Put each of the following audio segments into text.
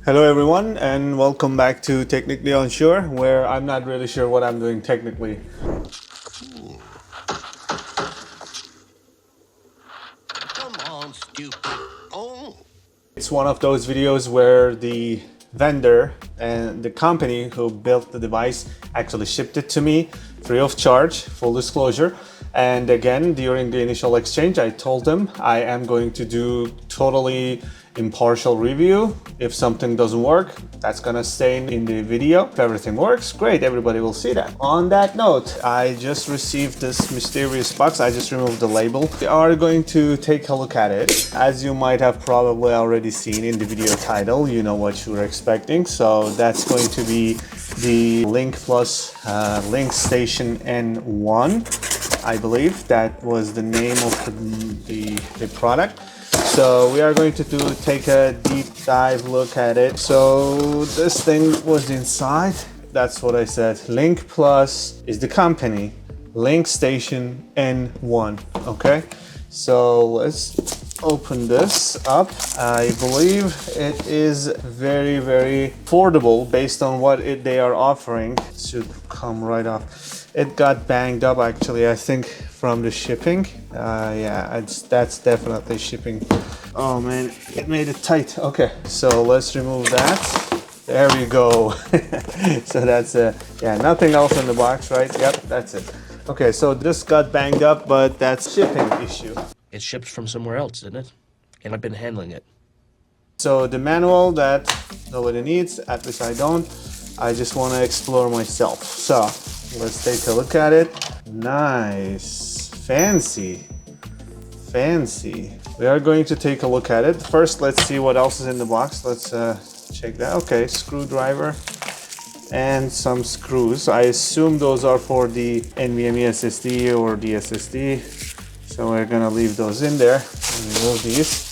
Hello everyone and welcome back to Technically Unsure, where I'm not really sure what I'm doing technically. Come on, stupid. Oh. It's one of those videos where the vendor and the company who built the device actually shipped it to me free of charge, full disclosure. And again, during the initial exchange, I told them I am going to do totally impartial review. If something doesn't work, that's gonna stay in the video. If everything works, great, everybody will see that. On that note, I just received this mysterious box. I just removed the label. We are going to take a look at it. As you might have probably already seen in the video title, you know what you were expecting. So that's going to be the LincPlus LincStation N1. I believe that was the name of the product. So we are going to take a deep dive look at it. So this thing was inside. That's what I said. LincPlus is the company. LincStation N1. Okay. So let's open this up. I believe it is very, very affordable based on what they are offering. It should come right off. It got banged up actually, I think, from the shipping. Yeah, that's definitely shipping. Oh man, it made it tight. Okay, so let's remove that. There we go. So that's yeah, nothing else in the box, right? Yep, that's it. Okay, so this got banged up, but that's shipping issue. It shipped from somewhere else, didn't it? And I've been handling it. So the manual that nobody needs, at least I don't. I just want to explore myself. So let's take a look at it. Nice, fancy. We are going to take a look at it. First, let's see what else is in the box. Let's check that. Okay, screwdriver and some screws. I assume those are for the NVMe SSD or the SSD. So we're gonna leave those in there and remove these.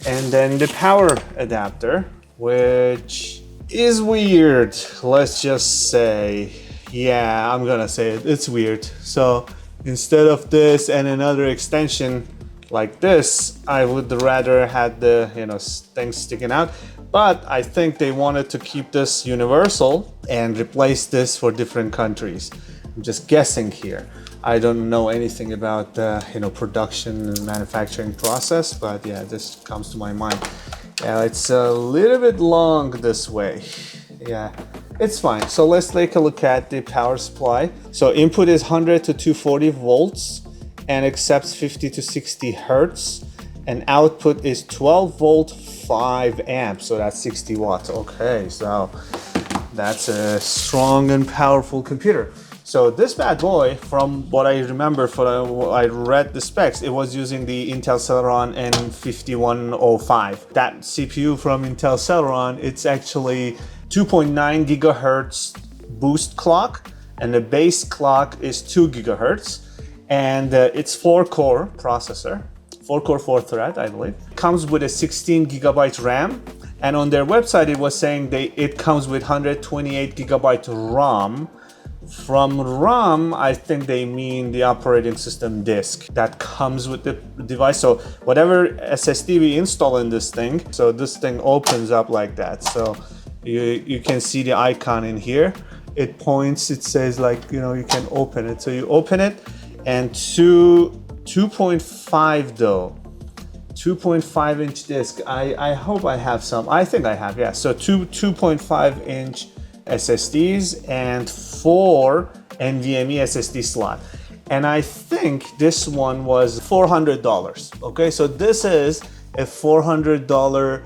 And then the power adapter, which is weird. Let's just say, yeah, I'm gonna say it. It's weird. So instead of this and another extension like this, I would rather had the thing sticking out. But I think they wanted to keep this universal and replace this for different countries. I'm just guessing here. I don't know anything about production and manufacturing process, but yeah, this comes to my mind. Yeah, it's a little bit long this way. Yeah, it's fine. So let's take a look at the power supply. So input is 100 to 240 volts and accepts 50 to 60 hertz. And output is 12 volt, 5 amps. So that's 60 watts. Okay, so that's a strong and powerful computer. So this bad boy, from what I remember, I read the specs, it was using the Intel Celeron N5105. That CPU from Intel Celeron, it's actually 2.9 gigahertz boost clock, and the base clock is 2 gigahertz, and it's 4-core processor, 4-core 4-thread, I believe. Comes with a 16 gigabyte RAM, and on their website it was saying it comes with 128 gigabyte ROM. From ROM, I think they mean the operating system disk that comes with the device. So whatever SSD we install in this thing, so this thing opens up like that. So you can see the icon in here. It points, it says like, you can open it. So you open it, and 2.5 though. 2.5 inch disk. I hope I have some. I think I have, yeah. So 2.5 inch SSDs and 4 NVMe SSD slot. And I think this one was $400. Okay, so this is a $400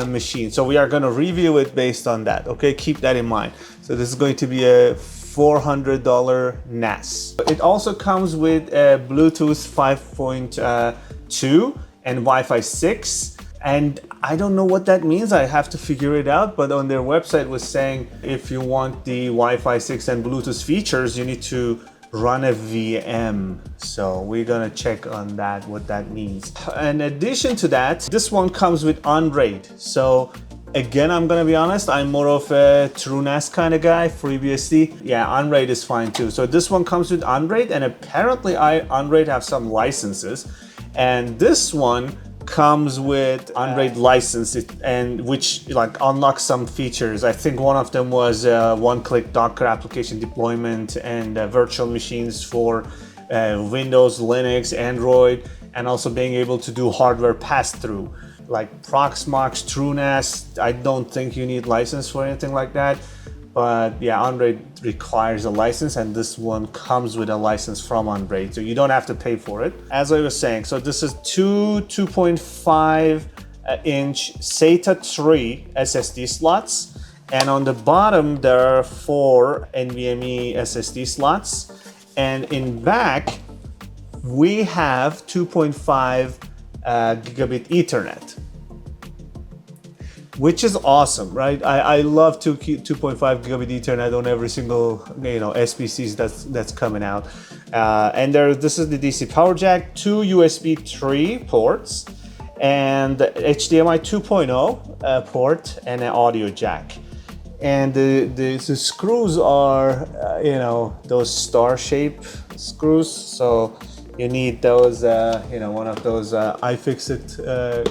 machine. So we are going to review it based on that. Okay, keep that in mind. So this is going to be a $400 NAS. It also comes with a Bluetooth 5.2 and Wi-Fi 6. And I don't know what that means. I have to figure it out. But on their website was saying if you want the Wi-Fi 6 and Bluetooth features, you need to run a VM. So we're gonna check on that, what that means. In addition to that, this one comes with on-RAID. So again, I'm gonna be honest, I'm more of a true NAS kind of guy, FreeBSD. Yeah, on-RAID is fine too. So this one comes with on-RAID, and apparently on-RAID have some licenses. And this one comes with Android license, and which like unlocks some features. I think one of them was one-click Docker application deployment and virtual machines for Windows, Linux, Android, and also being able to do hardware pass-through like Proxmox, TrueNAS. I don't think you need license for anything like that. But yeah, Android requires a license, and this one comes with a license from Android, so you don't have to pay for it. As I was saying, so this is two 2.5 inch SATA 3 SSD slots, and on the bottom there are 4 NVMe SSD slots, and in back we have 2.5 gigabit Ethernet, which is awesome, right? I love 2.5 gigabit Ethernet on every single SBCs that's coming out. And this is the DC power jack, 2 USB 3 ports, and HDMI 2.0 port, and an audio jack. And the screws are those star shape screws, so you need those one of those iFixit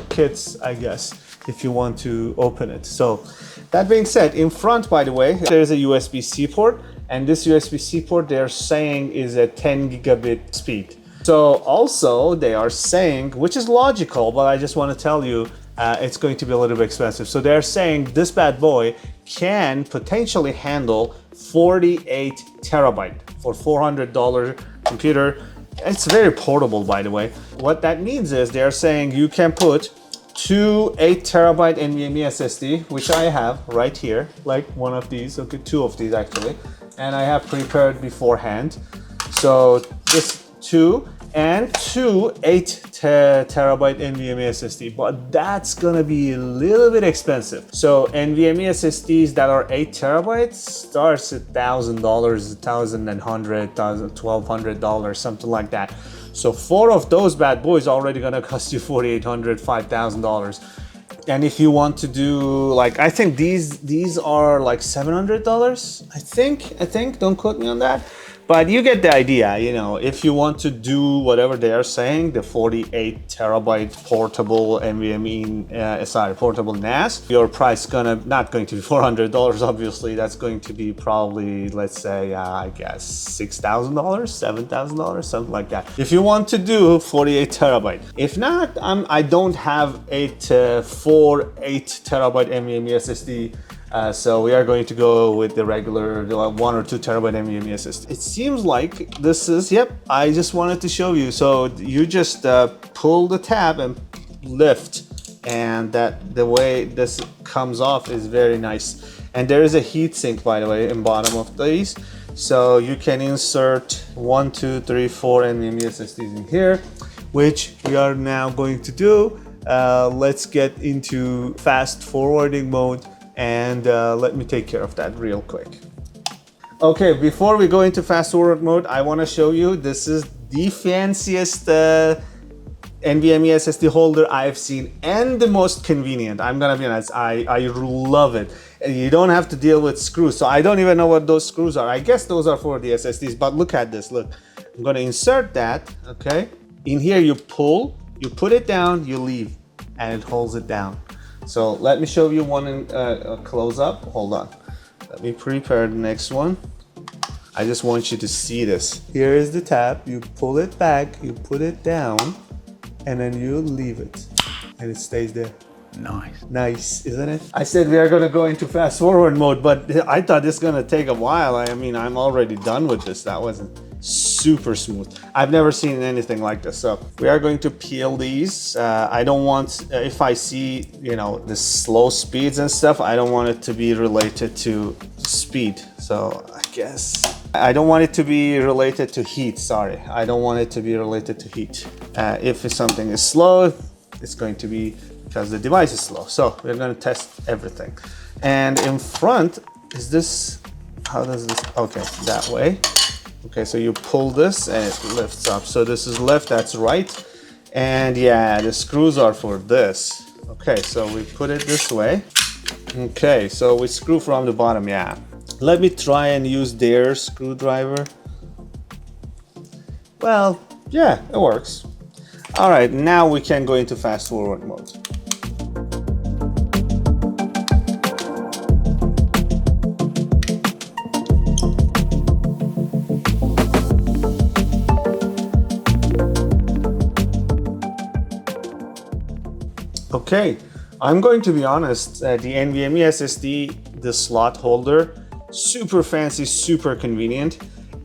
kits, I guess, if you want to open it. So that being said, in front, by the way, there's a USB-C port, and this USB-C port they're saying is a 10 gigabit speed. So also they are saying, which is logical, but I just want to tell you it's going to be a little bit expensive. So they're saying this bad boy can potentially handle 48 terabyte for $400 computer. It's very portable, by the way. What that means is they're saying you can put 2 8 terabyte NVMe SSD, which I have right here, like one of these, okay, 2 of these actually, and I have prepared beforehand. So this 2 and 2 8 terabyte NVMe SSD, but that's gonna be a little bit expensive. So NVMe SSDs that are 8 terabytes starts at $1,000, $1,100, $1,200, something like that. So 4 of those bad boys already gonna cost you $4,800, $5,000. And if you want to do like, I think these are like $700. I think, don't quote me on that. But you get the idea, if you want to do whatever they are saying, the 48 terabyte portable portable NAS, your price not going to be $400, obviously. That's going to be probably, let's say, I guess $6,000, $7,000, something like that. If you want to do 48 terabyte. If not, I don't have 8 terabyte NVMe SSD. So we are going to go with the regular 1 or 2 terabyte NVMe SSD. It seems like this is, yep, I just wanted to show you. So you just pull the tab and lift, and the way this comes off is very nice. And there is a heat sink, by the way, in bottom of these. So you can insert 1, 2, 3, 4 NVMe SSDs in here, which we are now going to do. Let's get into fast forwarding mode. And let me take care of that real quick. Okay, before we go into fast forward mode, I want to show you, this is the fanciest NVMe SSD holder I've seen, and the most convenient. I'm gonna be honest, I love it. You don't have to deal with screws, so I don't even know what those screws are. I guess those are for the SSDs, but look at this, look. I'm gonna insert that, okay? In here you pull, you put it down, you leave, and it holds it down. So let me show you one in close up. Hold on. Let me prepare the next one. I just want you to see this. Here is the tab. You pull it back, you put it down, and then you leave it. And it stays there. Nice. Nice, isn't it? I said we are gonna go into fast forward mode, but I thought this is gonna take a while. I mean, I'm already done with this. That wasn't super smooth. I've never seen anything like this. So we are going to peel these. I don't want, if I see, the slow speeds and stuff, I don't want it to be related to speed. So I guess I don't want it to be related to heat. Sorry, I don't want it to be related to heat. If something is slow, it's going to be because the device is slow. So we're going to test everything. And in front is this, how does this, okay, that way. Okay, so you pull this and it lifts up. So this is left, that's right. And yeah, the screws are for this. Okay, so we put it this way. Okay, so we screw from the bottom, yeah. Let me try and use their screwdriver. Well, yeah, it works. All right, now we can go into fast forward mode. Okay, I'm going to be honest, the NVMe SSD, the slot holder, super fancy, super convenient.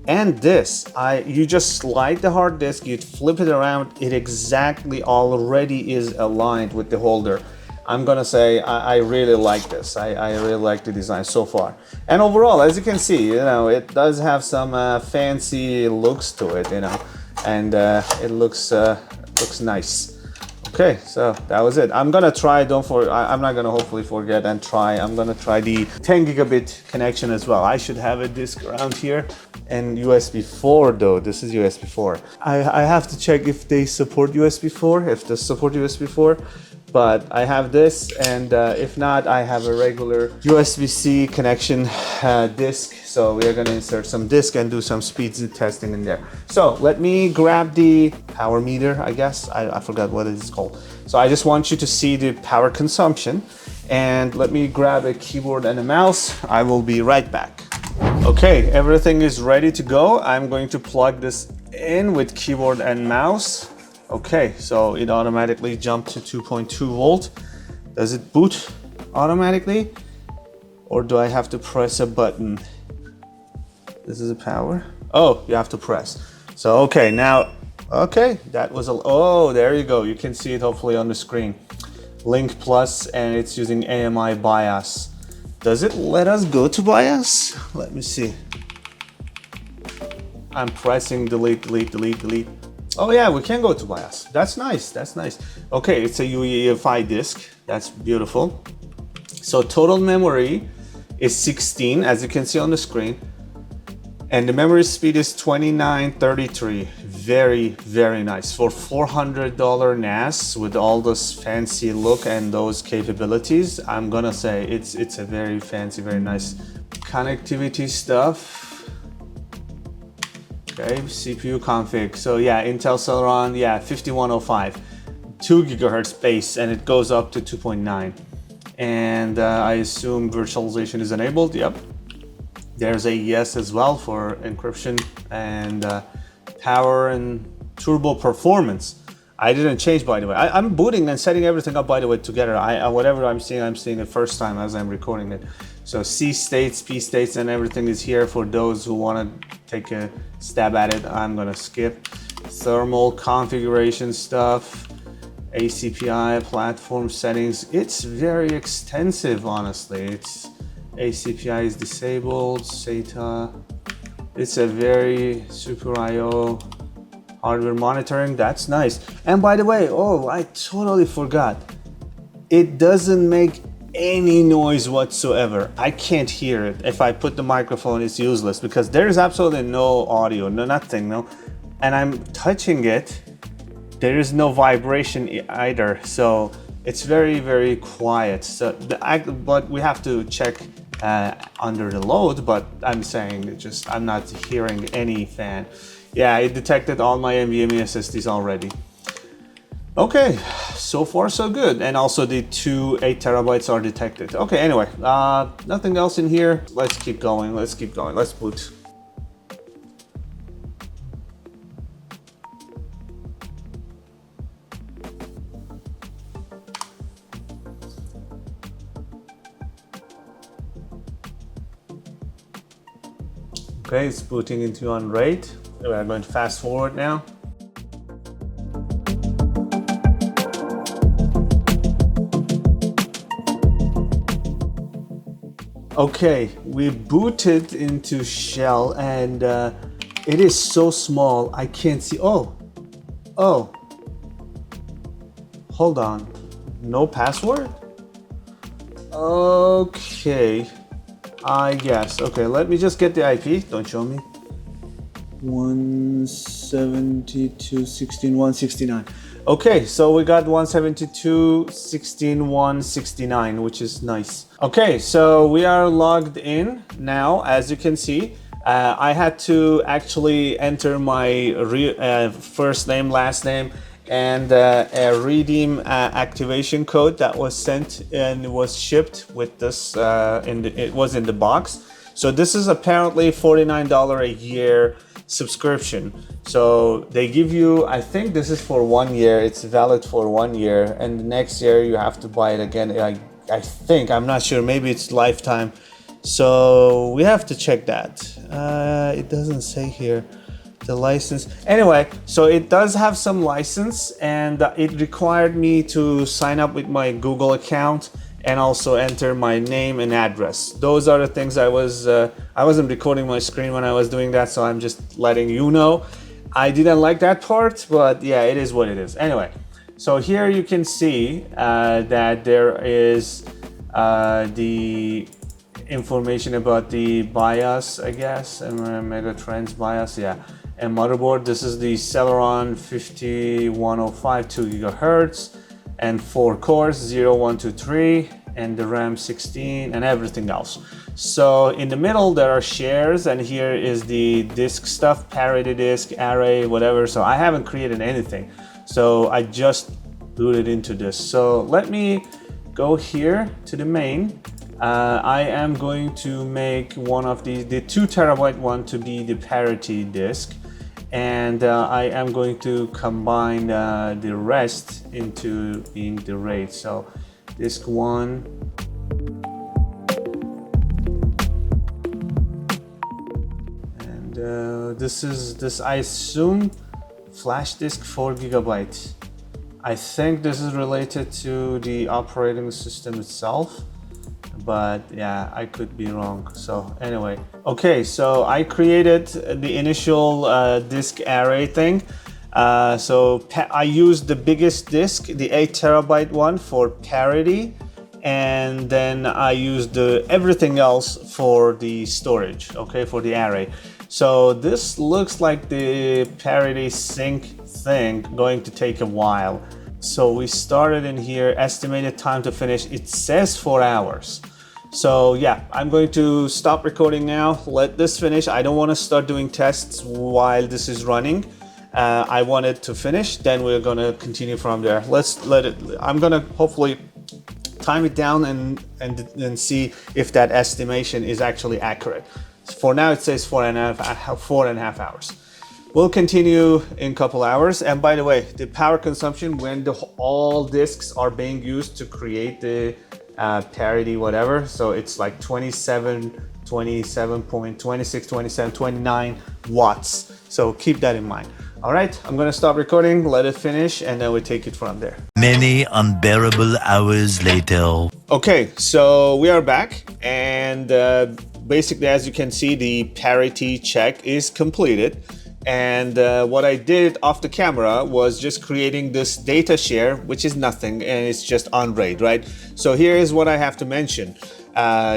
And this, you just slide the hard disk, you flip it around, it exactly already is aligned with the holder. I'm gonna say I really like this. I really like the design so far. And overall, as you can see, you know, it does have some fancy looks to it, you know, and it looks nice. Okay, so that was it. I'm gonna try, I'm not gonna hopefully forget and try. I'm gonna try the 10 gigabit connection as well. I should have a disk around here, and USB 4 though, this is USB 4. I have to check if they support USB 4, if they support USB 4. But I have this, and if not, I have a regular USB-C connection disk. So we are gonna insert some disk and do some speed testing in there. So let me grab the power meter, I guess. I forgot what it is called. So I just want you to see the power consumption, and let me grab a keyboard and a mouse. I will be right back. Okay, everything is ready to go. I'm going to plug this in with keyboard and mouse. Okay, so it automatically jumped to 2.2 volt. Does it boot automatically? Or do I have to press a button? This is a power. Oh, you have to press. So, okay, now, okay, that was oh, there you go. You can see it hopefully on the screen. LincPlus, and it's using AMI BIOS. Does it let us go to BIOS? Let me see. I'm pressing delete, delete, delete, delete. Oh yeah, we can go to BIOS. That's nice, that's nice. Okay, it's a UEFI disk. That's beautiful. So total memory is 16, as you can see on the screen. And the memory speed is 2933. Very, very nice. For $400 NAS with all this fancy look and those capabilities, I'm gonna say it's a very fancy, very nice connectivity stuff. Okay, CPU config. So yeah, Intel Celeron, yeah, 5105, 2 gigahertz base, and it goes up to 2.9. And I assume virtualization is enabled. Yep. There's a yes as well for encryption and power and turbo performance. I didn't change, by the way. I'm booting and setting everything up, by the way, together. Whatever I'm seeing it first time as I'm recording it. So C states, P states, and everything is here for those who want to take a stab at it. I'm gonna skip. Thermal configuration stuff, ACPI, platform settings. It's very extensive, honestly. It's ACPI is disabled, SATA. It's a very super IO. Hardware monitoring, that's nice. And by the way, oh, I totally forgot. It doesn't make any noise whatsoever. I can't hear it. If I put the microphone, it's useless because there is absolutely no audio, no nothing, no. And I'm touching it. There is no vibration either. So it's very, very quiet. So but we have to check under the load, but I'm saying I'm not hearing any fan. Yeah, it detected all my NVMe SSDs already. Okay, so far so good. And also the two 8 terabytes are detected. Okay, anyway, nothing else in here. Let's keep going, let's boot. Okay, it's booting into on RAID. We're going to fast forward now. Okay, we booted into shell, and it is so small I can't see. Oh, hold on, no password? Okay, I guess. Okay, let me just get the IP. Don't show me. 172.16.169. Okay, so we got 172.16.169, which is nice. Okay, so we are logged in now. As you can see, I had to actually enter my first name, last name, and a redeem activation code that was sent and was shipped with this. It was in the box. So this is apparently $49 a year subscription. So they give you, I think this is for 1 year. It's valid for 1 year, and the next year you have to buy it again. I think, I'm not sure, maybe it's lifetime. So we have to check that. It doesn't say here the license. Anyway, so it does have some license, and it required me to sign up with my Google account and also enter my name and address. Those are the things I wasn't recording my screen when I was doing that, so I'm just letting you know. I didn't like that part, but yeah, it is what it is. Anyway, so here you can see that there is the information about the BIOS, I guess, and Megatrends BIOS, yeah. And motherboard, this is the Celeron 5105, 2 gigahertz, and 4 cores, 0, 1, 2, 3, and the RAM 16, and everything else. So in the middle there are shares, and here is the disk stuff, parity disk, array, whatever. So I haven't created anything, so I just booted into this. So let me go here to the main. I am going to make one of the 2 terabyte one to be the parity disk, and I am going to combine the rest into being the RAID. So disk 1, and this I assume flash disk 4 gigabyte. I think this is related to the operating system itself, but yeah, I could be wrong. So anyway, okay, so I created the initial disk array thing. So I used the biggest disk, the 8 terabyte one, for parity, and then I used everything else for the storage, okay, for the array. So this looks like the parity sync thing going to take a while. So we started in here, estimated time to finish, it says 4 hours. So yeah, I'm going to stop recording now, let this finish. I don't want to start doing tests while this is running. I want it to finish, then we're gonna continue from there. Let's let it, I'm gonna hopefully time it down and see if that estimation is actually accurate. For now it says 4.5 hours. We'll continue in a couple hours. And by the way, the power consumption when all disks are being used to create the parity whatever, so it's like 27 point 26, 27, 29 watts. So keep that in mind. All right, I'm gonna stop recording, let it finish, and then we take it from there. Many unbearable hours later. Okay, so we are back, and basically, as you can see, the parity check is completed. And what I did off the camera was just creating this data share, which is nothing, and it's just on RAID, right? So here is what I have to mention.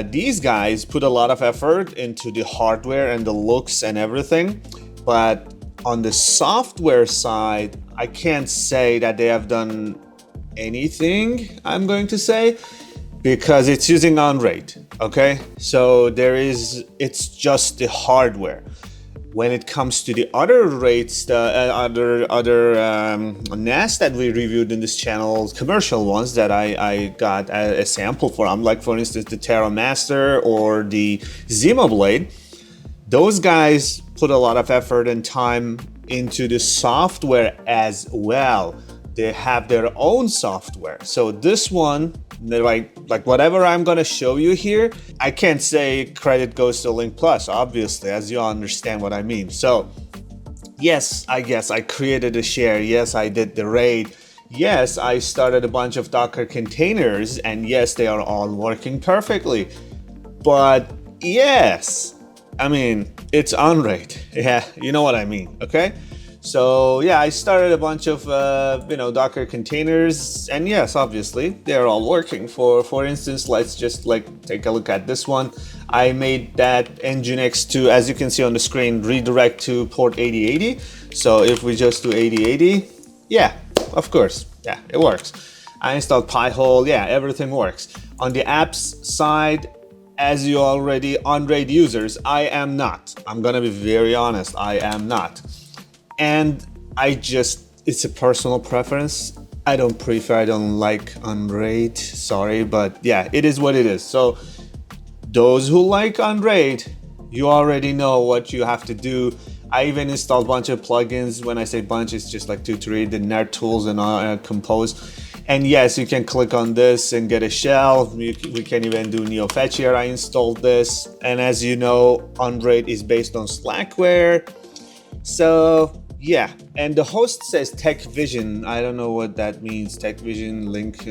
These guys put a lot of effort into the hardware and the looks and everything, but on the software side, I can't say that they have done anything, I'm going to say, because it's using on RAID, okay? So it's just the hardware. When it comes to the other rates, other NAS that we reviewed in this channel, commercial ones that I got a sample from, like for instance the Terra Master or the Zima Blade, those guys put a lot of effort and time into the software as well. They have their own software. So this one, like whatever I'm gonna show you here, I can't say credit goes to LincPlus, obviously, as you understand what I mean. So yes, I guess I created a share. Yes, I did the RAID. Yes, I started a bunch of Docker containers, and yes, they are all working perfectly. But yes, I mean, it's on RAID. Yeah, you know what I mean, okay? So yeah, I started a bunch of Docker containers, and yes, obviously they're all working. For instance, let's just take a look at this one. I made that Nginx to, as you can see on the screen, redirect to port 8080. So if we just do 8080, yeah, of course, yeah, it works. I installed Pi-hole, yeah, everything works. On the apps side, as you already on RAID users, I am not. I'm gonna be very honest, I am not. And I just it's a personal preference. I don't like Unraid, sorry, but yeah, it is what it is. So those who like Unraid, you already know what you have to do. I even installed a bunch of plugins. When I say bunch, it's just like 2, 3, the Nerd Tools and Compose. And yes, you can click on this and get a shell. We can even do NeoFetch here. I installed this. And as you know, Unraid is based on Slackware. So yeah, and the host says Tech Vision. I don't know what that means. Tech Vision link.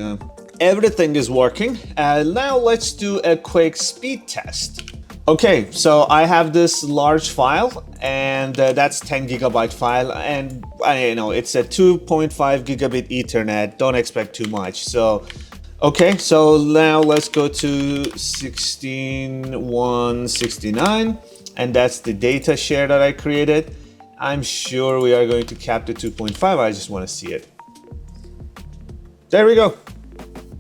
Everything is working. Now let's do a quick speed test. Okay, so I have this large file, and that's 10 gigabyte file, and I know it's a 2.5 gigabit Ethernet. Don't expect too much. So, okay, so now let's go to 16.169, and that's the data share that I created. I'm sure we are going to cap the 2.5. I just want to see it. There we go.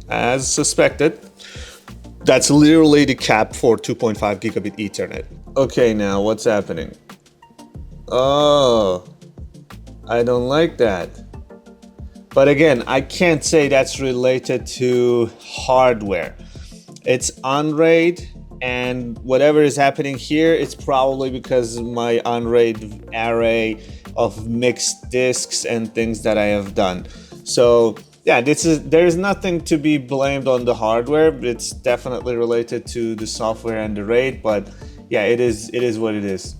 As suspected. That's literally the cap for 2.5 gigabit Ethernet. Okay, now what's happening? Oh, I don't like that. But again, I can't say that's related to hardware. It's Unraid, and whatever is happening here, it's probably because my Unraid array of mixed disks and things that I have done. So yeah, there is nothing to be blamed on the hardware. It's definitely related to the software and the RAID, but yeah, it is what it is.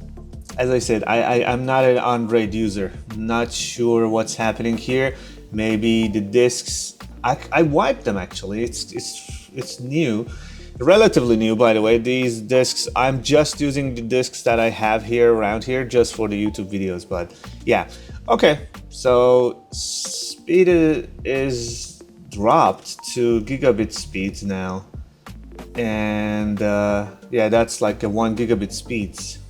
As I said, I'm not an Unraid user. Not sure what's happening here. Maybe the disks, I wiped them actually. It's new, relatively new by the way. These disks, I'm just using the disks that I have here around here just for the YouTube videos, but yeah. Okay, so speed is dropped to gigabit speeds now, and yeah, that's like a 1 gigabit speeds.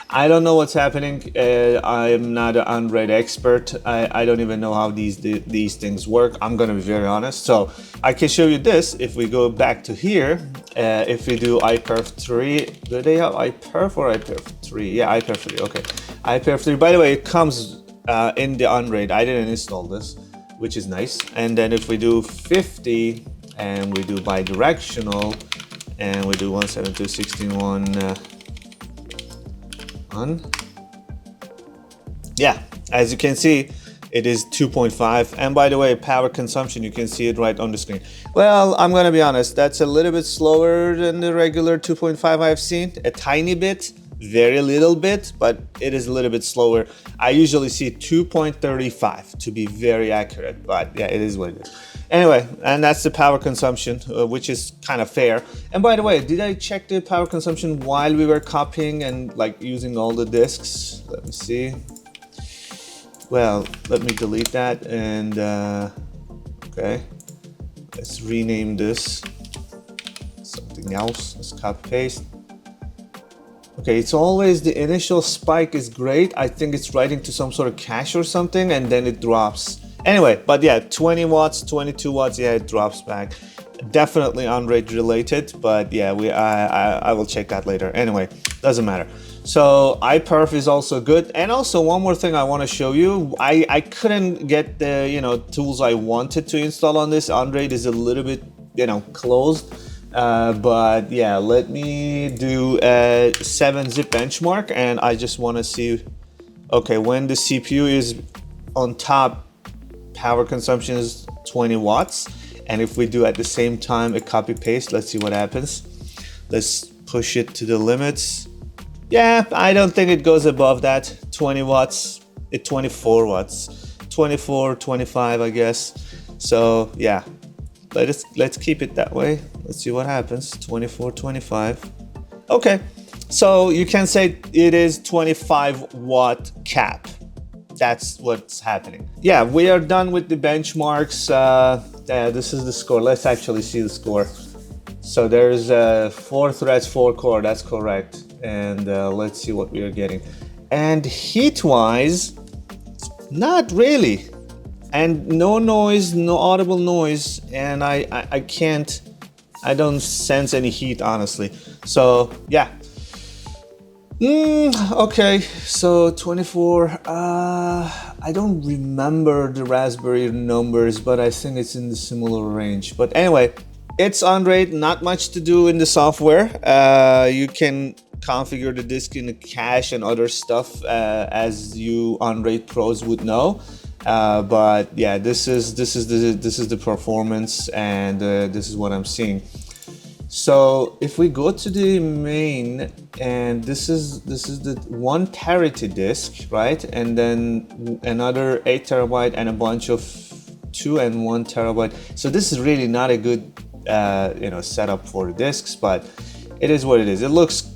I don't know what's happening. I'm not an Unraid expert. I don't even know how these things work. I'm gonna be very honest. So I can show you this. If we go back to here, if we do iPerf 3, do they have iPerf or iPerf 3? Yeah, iPerf 3. Okay, iPerf 3. By the way, it comes in the Unraid. I didn't install this, which is nice. And then if we do 50 and we do bidirectional and we do 172.16.1 yeah, as you can see, it is 2.5. And by the way, power consumption, you can see it right on the screen. Well, I'm gonna be honest, that's a little bit slower than the regular 2.5 I've seen, a tiny bit, very little bit, but it is a little bit slower. I usually see 2.35 to be very accurate, but yeah, it is what it is. Anyway, and that's the power consumption, which is kind of fair. And by the way, did I check the power consumption while we were copying and like using all the disks? Let me see. Well, let me delete that and okay, let's rename this something else. Let's copy paste. Okay, it's always the initial spike is great. I think it's writing to some sort of cache or something, and then it drops. Anyway, but yeah, 20 watts, 22 watts, yeah, it drops back. Definitely Unraid related, but yeah, I will check that later. Anyway, doesn't matter. So iPerf is also good. And also one more thing I want to show you. I couldn't get the tools I wanted to install on this. Unraid is a little bit closed. But yeah, let me do a 7-zip benchmark, and I just want to see, okay, when the CPU is on top, power consumption is 20 watts. And if we do at the same time a copy paste, let's see what happens. Let's push it to the limits. Yeah, I don't think it goes above that. 20 watts, 24 watts, 24, 25, I guess. So yeah, let's keep it that way. Let's see what happens. 24, 25. Okay, so you can say it is 25 watt cap. That's what's happening. Yeah, we are done with the benchmarks. This is the score. Let's actually see the score. So there's 4 threads, 4 core. That's correct. And let's see what we are getting. And heat-wise, not really. And no noise, no audible noise. And I don't sense any heat, honestly. So yeah. Okay, so 24, I don't remember the Raspberry numbers, but I think it's in the similar range. But anyway, it's Android, not much to do in the software. You can configure the disk in the cache and other stuff as you Android pros would know. But yeah, this is the performance, and this is what I'm seeing. So if we go to the main, and this is the 1 terabyte disk, right? And then another 8 terabyte and a bunch of 2 and 1 terabyte. So this is really not a good setup for the disks, but it is what it is. It looks,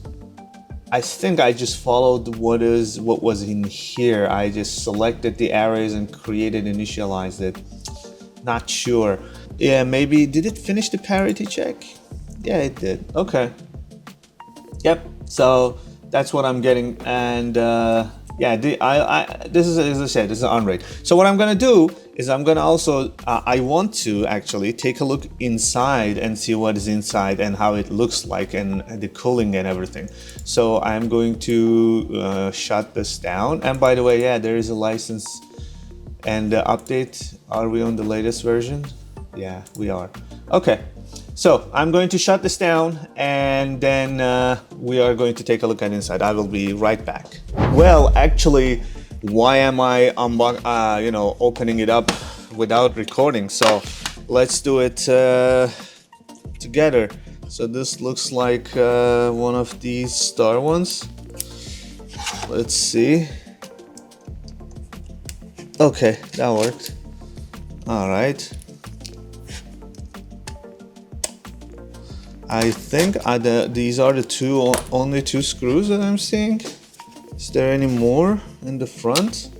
I think I just followed what was in here. I just selected the arrays and initialized it. Not sure. Yeah, maybe, did it finish the parity check? Yeah, it did. Okay. Yep. So that's what I'm getting, and yeah, this is, as I said, this is Android. So what I'm gonna do is I'm gonna also I want to actually take a look inside and see what is inside and how it looks like, and the cooling and everything. So I'm going to shut this down. And by the way, yeah, there is a license and update. Are we on the latest version? Yeah, we are. Okay. So I'm going to shut this down, and then we are going to take a look at inside. I will be right back. Well, actually, why am I opening it up without recording? So let's do it together. So this looks like one of these star ones. Let's see. Okay, that worked. All right. I think these are the only two screws that I'm seeing. Is there any more in the front?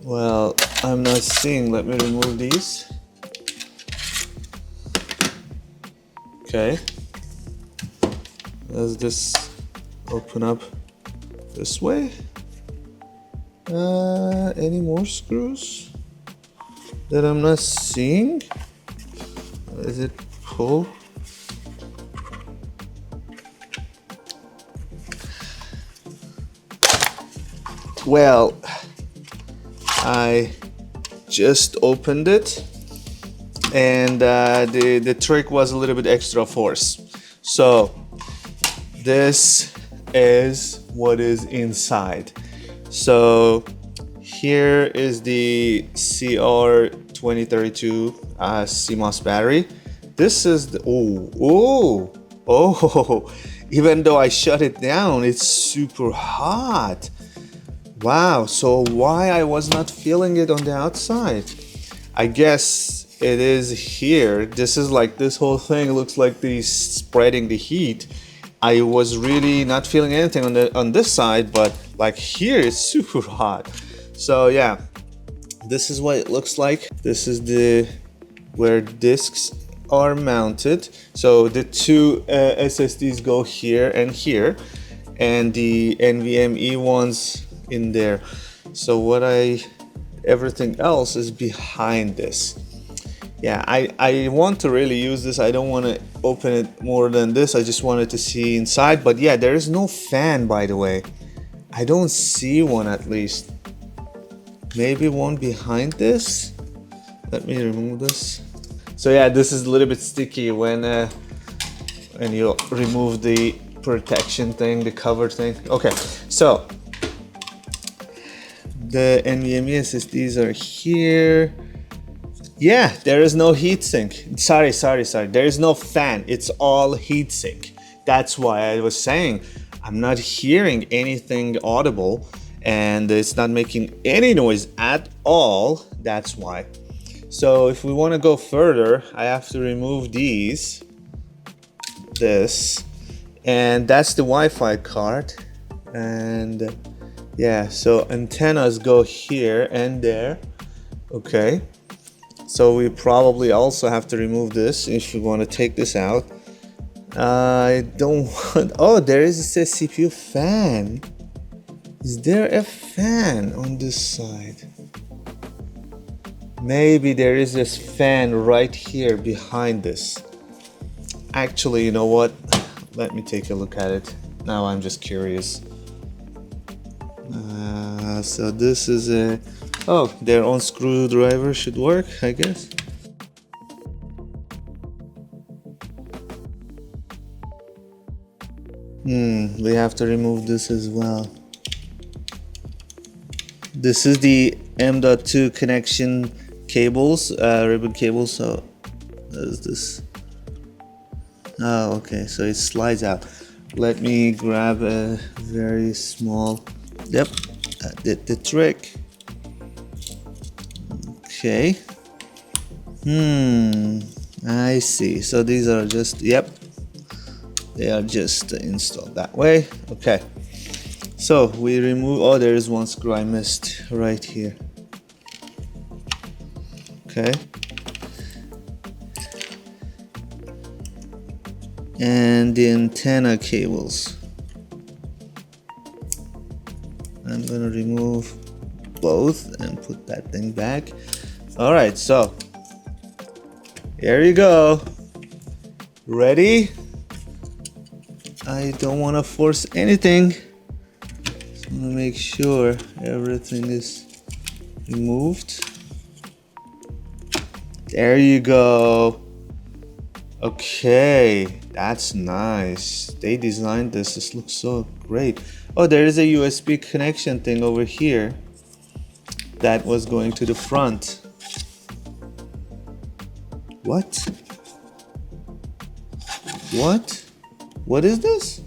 Well, I'm not seeing. Let me remove these. Okay. Does this open up this way? Any more screws that I'm not seeing? Is it pull? Well, I just opened it, and the trick was a little bit extra force. So this is what is inside. So here is the CR2032 CMOS battery. This is the even though I shut it down, it's super hot. Wow, so why I was not feeling it on the outside? I guess it is here. This is like, this whole thing looks like spreading the heat. I was really not feeling anything on this side, but like here it's super hot. So yeah, this is what it looks like. This is where discs are mounted. So the two SSDs go here and here, and the NVMe ones in there. So everything else is behind this. Yeah, I want to really use this. I don't want to open it more than this. I just wanted to see inside. But yeah, there is no fan, by the way. I don't see one, at least. Maybe one behind this. Let me remove this. So yeah, this is a little bit sticky when you remove the protection thing, the cover thing. Okay, so the NVMe SSDs are here. Yeah, there is no heatsink. Sorry. There is no fan. It's all heatsink. That's why I was saying I'm not hearing anything audible, and it's not making any noise at all. That's why. So if we want to go further, I have to remove this, and that's the Wi-Fi card. And yeah, so antennas go here and there. Okay, so we probably also have to remove this if you want to take this out. I don't want, oh, there is, it says CPU fan. Is there a fan on this side? Maybe there is this fan right here behind this. Actually, you know what? Let me take a look at it. Now I'm just curious. So this is a, oh, their own screwdriver should work, I guess. We have to remove this as well. This is the M.2 connection cables, ribbon cables. So what is this? Oh, okay, so it slides out. Let me grab a very small, yep, that did the trick. Okay. I see. So these are just, yep, they are just installed that way. Okay. So we remove, oh, there is one screw I missed right here. Okay. And the antenna cables. I'm gonna remove both and put that thing back. All right, so here you go. Ready? I don't want to force anything. Just want to make sure everything is removed. There you go. Okay, that's nice. They designed this. This looks so great. Oh, there is a USB connection thing over here that was going to the front. What? What? What is this?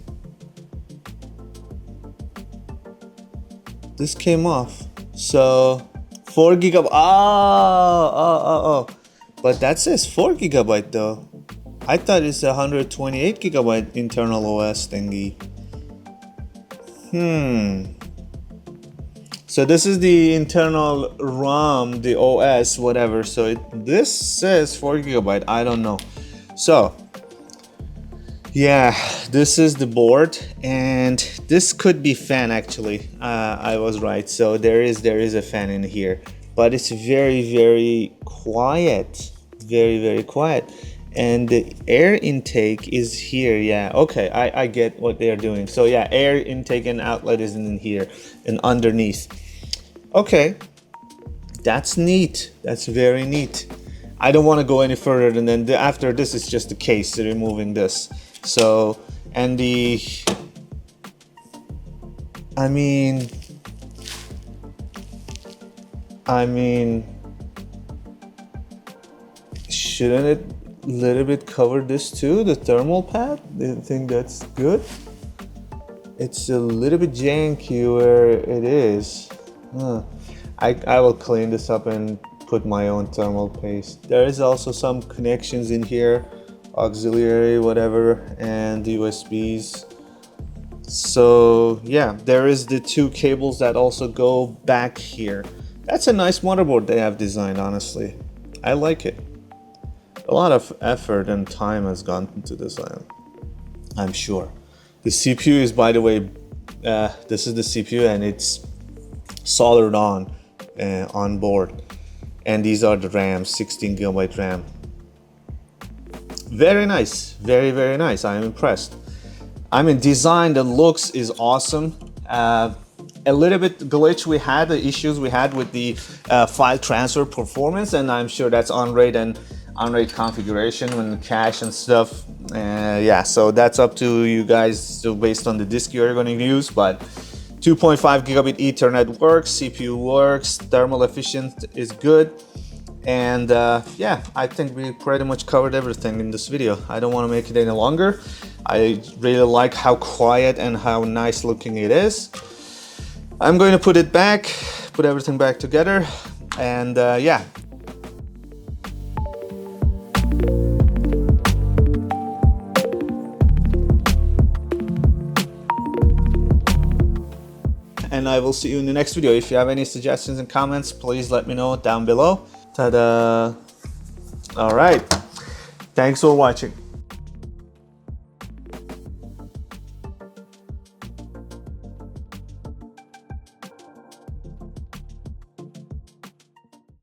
This came off. So 4 gigabyte. Oh. But that says 4 gigabyte though. I thought it's 128 gigabyte internal OS thingy. So this is the internal ROM, the OS, whatever. So this says 4 gigabyte. I don't know. So yeah, this is the board, and this could be fan actually. I was right. So there is a fan in here, but it's very quiet, very quiet. And the air intake is here. Yeah, okay, I get what they are doing. So yeah, air intake and outlet is in here and underneath. Okay, that's neat. That's very neat. I don't want to go any further, and then after this is just the case, removing this. So, and the, I mean, shouldn't it little bit cover this too, the thermal pad? Do you think that's good? It's a little bit janky where it is. I will clean this up and put my own thermal paste. There is also some connections in here, auxiliary, whatever, and USBs. So yeah, there is the 2 cables that also go back here. That's a nice motherboard they have designed, honestly. I like it. A lot of effort and time has gone into this, I'm sure. The CPU is, by the way, this is the CPU and it's soldered on board. And these are the RAM, 16 gigabyte RAM. Very nice, very nice. I am impressed. I mean, design, the looks is awesome. A little bit glitch we had, the issues we had with the file transfer performance, and I'm sure that's on RAID and on-RAID configuration and cache and stuff. Yeah, so that's up to you guys, so based on the disk you're going to use. But 2.5 gigabit Ethernet works, CPU works, thermal efficient is good. And yeah, I think we pretty much covered everything in this video. I don't want to make it any longer. I really like how quiet and how nice looking it is. I'm going to put it back, put everything back together, and yeah. And I will see you in the next video. If you have any suggestions and comments, please let me know down below. Ta-da! All right. Thanks for watching.